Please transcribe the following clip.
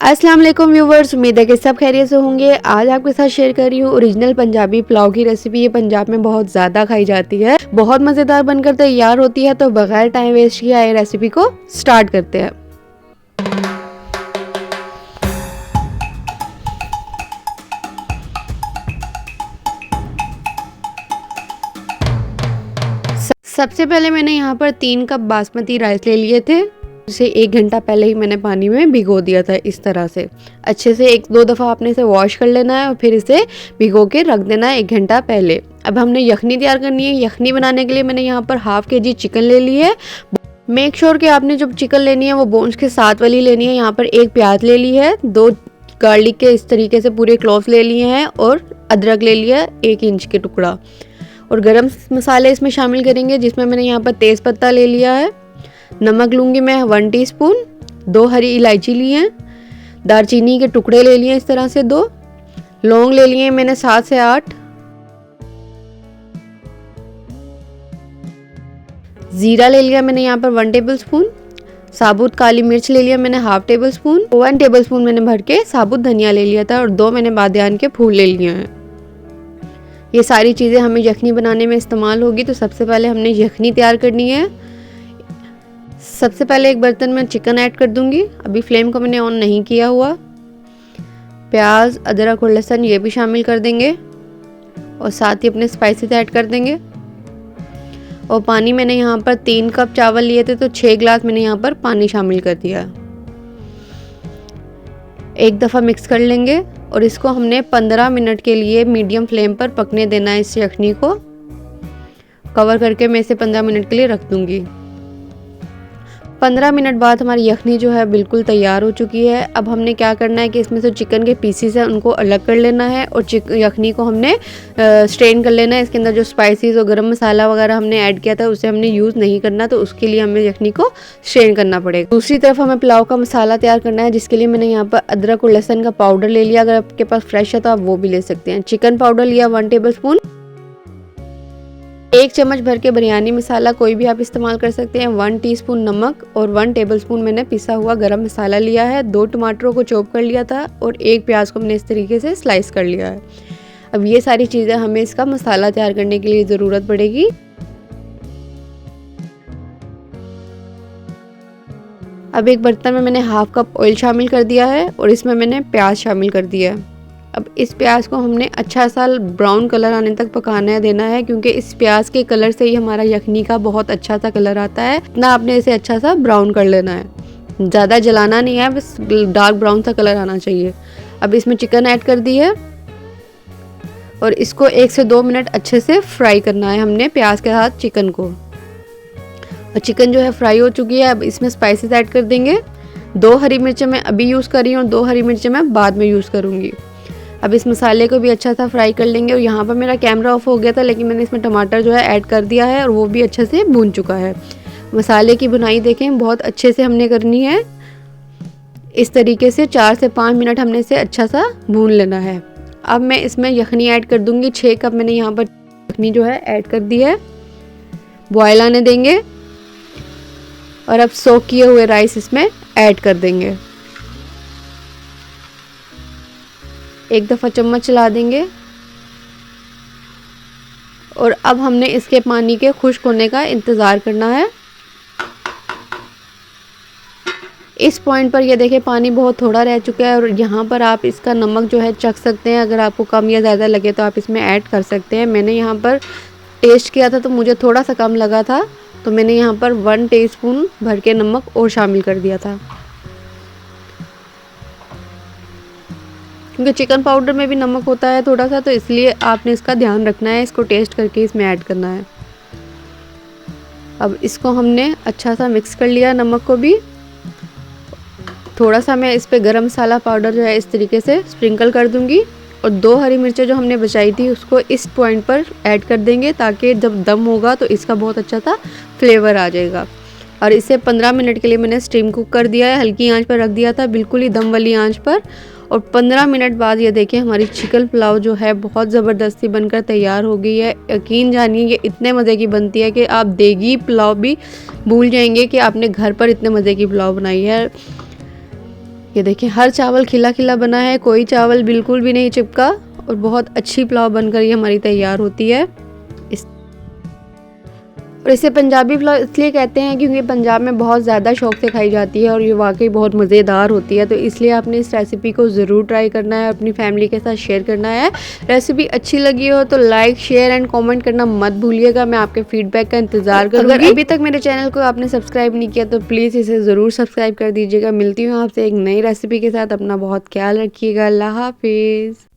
अस्सलाम वालेकुम व्यूवर्स, उम्मीद है कि सब खैरियत से होंगे। आज आपके साथ शेयर कर रही हूँ ओरिजिनल पंजाबी पुलाव की रेसिपी। ये पंजाब में बहुत ज़्यादा खाई जाती है, बहुत मज़ेदार बनकर तैयार होती है। तो बगैर टाइम वेस्ट किए आए रेसिपी को स्टार्ट करते हैं। सबसे पहले मैंने यहाँ पर 3 कप बासमती राइस ले लिए थे। इसे 1 घंटा पहले ही मैंने पानी में भिगो दिया था। इस तरह से अच्छे से 1-2 दफ़ा आपने इसे वॉश कर लेना है और फिर इसे भिगो के रख देना है 1 घंटा पहले। अब हमने यखनी तैयार करनी है। यखनी बनाने के लिए मैंने यहाँ पर हाफ kg चिकन ले ली है। मेक श्योर कि आपने जो चिकन लेनी है वो बोन्स के साथ वाली लेनी है। यहाँ पर 1 प्याज ले ली है, 2 गार्लिक के इस तरीके से पूरे क्लोव्स ले लिए हैं और अदरक ले लिया 1 इंच के टुकड़ा। और गरम मसाले इसमें शामिल करेंगे, जिसमें मैंने यहाँ पर तेज़ पत्ता ले लिया है। नमक लूँगी मैं 1 टीस्पून, 2 हरी इलायची ली हैं, दालचीनी के टुकड़े ले लिए इस तरह से 2, लौंग ले लिए मैंने 7 से 8, ज़ीरा ले लिया मैंने यहाँ पर 1 टेबलस्पून, साबुत काली मिर्च ले लिया मैंने half table spoon, 1 table spoon मैंने भर के साबुत धनिया ले लिया था और 2 मैंने बादियान के फूल ले लिए हैं। ये सारी चीज़ें हमें यखनी बनाने में इस्तेमाल होगी। तो सबसे पहले हमने यखनी तैयार करनी है। सबसे पहले एक बर्तन में चिकन ऐड कर दूंगी। अभी फ्लेम को मैंने ऑन नहीं किया हुआ। प्याज, अदरक और लहसुन ये भी शामिल कर देंगे और साथ ही अपने स्पाइसेस ऐड कर देंगे। और पानी मैंने यहाँ पर 3 कप चावल लिए थे तो 6 गिलास मैंने यहाँ पर पानी शामिल कर दिया। एक दफ़ा मिक्स कर लेंगे और इसको हमने 15 मिनट के लिए मीडियम फ्लेम पर पकने देना है। इस यखनी को कवर करके मैं इसे 15 मिनट के लिए रख दूंगी। 15 मिनट बाद हमारी यखनी जो है बिल्कुल तैयार हो चुकी है। अब हमने क्या करना है कि इसमें से चिकन के पीसीस है उनको अलग कर लेना है और यखनी को हमने स्ट्रेन कर लेना है। इसके अंदर जो स्पाइसेस और गरम मसाला वगैरह हमने ऐड किया था उसे हमने यूज़ नहीं करना, तो उसके लिए हमें यखनी को स्ट्रेन करना पड़ेगा। दूसरी तरफ हमें पुलाव का मसाला तैयार करना है, जिसके लिए मैंने यहाँ पर अदरक और लहसुन का पाउडर ले लिया। अगर आपके पास फ्रेश है तो आप वो भी ले सकते हैं। चिकन पाउडर लिया 1 टेबल स्पून, 1 चम्मच भर के बिरयानी मसाला कोई भी आप इस्तेमाल कर सकते हैं, 1 टीस्पून नमक और 1 टेबलस्पून मैंने पिसा हुआ गरम मसाला लिया है। 2 टमाटरों को चॉप कर लिया था और 1 प्याज को मैंने इस तरीके से स्लाइस कर लिया है। अब ये सारी चीज़ें हमें इसका मसाला तैयार करने के लिए ज़रूरत पड़ेगी। अब एक बर्तन में मैंने हाफ कप ऑयल शामिल कर दिया है और इसमें मैंने प्याज शामिल कर दिया है। अब इस प्याज को हमने अच्छा सा ब्राउन कलर आने तक पकाना देना है, क्योंकि इस प्याज के कलर से ही हमारा यखनी का बहुत अच्छा सा कलर आता है। इतना आपने इसे अच्छा सा ब्राउन कर लेना है, ज़्यादा जलाना नहीं है, बस डार्क ब्राउन सा कलर आना चाहिए। अब इसमें चिकन ऐड कर दी है और इसको 1 से 2 मिनट अच्छे से फ्राई करना है हमने प्याज के साथ चिकन को। और चिकन जो है फ्राई हो चुकी है। अब इसमें स्पाइसेस ऐड कर देंगे। 2 हरी मिर्चें मैं अभी यूज़ कर रही हूँ और 2 हरी मिर्चें मैं बाद में यूज़ करूँगी। अब इस मसाले को भी अच्छा सा फ्राई कर लेंगे। और यहाँ पर मेरा कैमरा ऑफ हो गया था, लेकिन मैंने इसमें टमाटर जो है ऐड कर दिया है और वो भी अच्छे से भून चुका है। मसाले की भुनाई देखें बहुत अच्छे से हमने करनी है। इस तरीके से 4 से 5 मिनट हमने इसे अच्छा सा भून लेना है। अब मैं इसमें यखनी ऐड कर दूंगी। 6 कप मैंने यहाँ पर यखनी जो है ऐड कर दी है। बॉयल आने देंगे और अब सोक किए हुए राइस इसमें ऐड कर देंगे। एक दफ़ा चम्मच चला देंगे और अब हमने इसके पानी के खुश्क होने का इंतज़ार करना है। इस पॉइंट पर ये देखें पानी बहुत थोड़ा रह चुका है और यहाँ पर आप इसका नमक जो है चख सकते हैं। अगर आपको कम या ज़्यादा लगे तो आप इसमें ऐड कर सकते हैं। मैंने यहाँ पर टेस्ट किया था तो मुझे थोड़ा सा कम लगा था, तो मैंने यहाँ पर 1 टीस्पून भर के नमक और शामिल कर दिया था, क्योंकि चिकन पाउडर में भी नमक होता है थोड़ा सा, तो इसलिए आपने इसका ध्यान रखना है। इसको टेस्ट करके इसमें ऐड करना है। अब इसको हमने अच्छा सा मिक्स कर लिया, नमक को भी। थोड़ा सा मैं इस पे गरम मसाला पाउडर जो है इस तरीके से स्प्रिंकल कर दूंगी और 2 हरी मिर्चें जो हमने बचाई थी उसको इस पॉइंट पर ऐड कर देंगे, ताकि जब दम होगा तो इसका बहुत अच्छा सा फ्लेवर आ जाएगा। और इसे 15 मिनट के लिए मैंने स्टीम कुक कर दिया है। हल्की आंच पर रख दिया था, बिल्कुल ही दम वाली आंच पर। और 15 मिनट बाद ये देखें हमारी चिकन पुलाव जो है बहुत ज़बरदस्ती बनकर तैयार हो गई है। यकीन जानिए ये इतने मज़े की बनती है कि आप देगी पुलाव भी भूल जाएंगे कि आपने घर पर इतने मज़े की पुलाव बनाई है। ये देखिए हर चावल खिला खिला बना है, कोई चावल बिल्कुल भी नहीं चिपका और बहुत अच्छी पुलाव बनकर ये हमारी तैयार होती है। और इसे पंजाबी पुलाव इसलिए कहते हैं क्योंकि पंजाब में बहुत ज़्यादा शौक से खाई जाती है और ये वाकई बहुत मज़ेदार होती है। तो इसलिए आपने इस रेसिपी को ज़रूर ट्राई करना है, अपनी फैमिली के साथ शेयर करना है। रेसिपी अच्छी लगी हो तो लाइक शेयर एंड कमेंट करना मत भूलिएगा। मैं आपके फीडबैक का इंतज़ार करूँगी। अगर अभी तक मेरे चैनल को आपने सब्सक्राइब नहीं किया तो प्लीज़ इसे ज़रूर सब्सक्राइब कर दीजिएगा। मिलती हूँ आपसे एक नई रेसिपी के साथ। अपना बहुत ख्याल रखिएगा। अल्लाह हाफिज़।